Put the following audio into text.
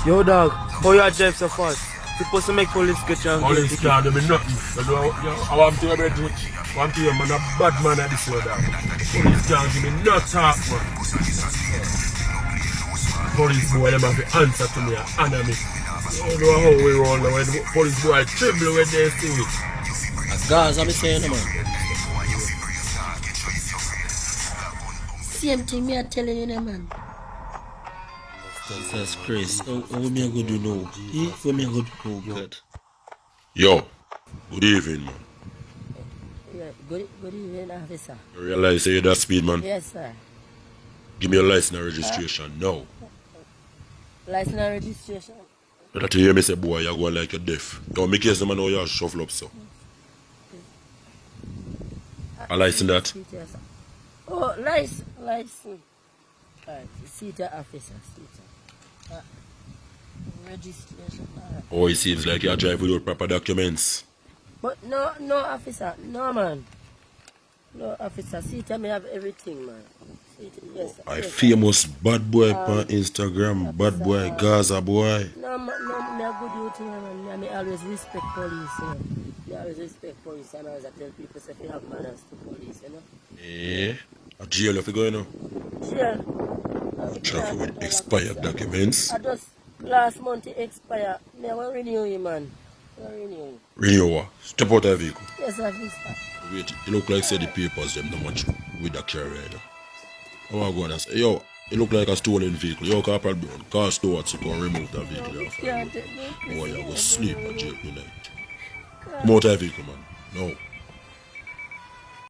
Yo dog, how you drive so fast? Supposed to make police get you and Police can't do me nothing. I want to hear man a bad man at this way, dog. Police can't give me no talk, man. Police boy, them have to answer to me and honor me. I don't know how we roll now when the police boy tremble when they see me. Guys, I'm saying, man. Same thing me I telling you, man. Jesus Christ, what me I go do now? What me I go do? Oh God. Yo, good evening, man. Yeah, good evening, officer. You realize you're that speed, man? Yes, sir. Give me your license and registration now. License and registration. That you hear me say, boy, you're going like you're deaf. Don't make case, man, know you're shuffle up, so. I license that. Yes, sir. Oh, license. Alright, seater officer, seater. Registration. Oh, it seems like you drive without proper documents. But no, officer. No, man. No, officer. Seater may have everything, man. Seater, yes, sir. I famous bad boy on Instagram, bad boy, Gaza boy. No, me a good youth, man. Me always respect police, you know. Me always respect police, and I always tell people if you have manners to police, you know. Eh? A jail if you go, you know? Jail. Travel with expired documents. I just last month it expired. Me I want renew you, man. Renew what? Step out of the vehicle. Yes, officer. Wait, you look like say the papers them not much with the carrier, you know. I want to go and say, yo, it look like a stolen vehicle. Yo, Corporal Brown, car store to go remove that vehicle. Boy, you go sleep at jail tonight. Come out of the vehicle, man. No.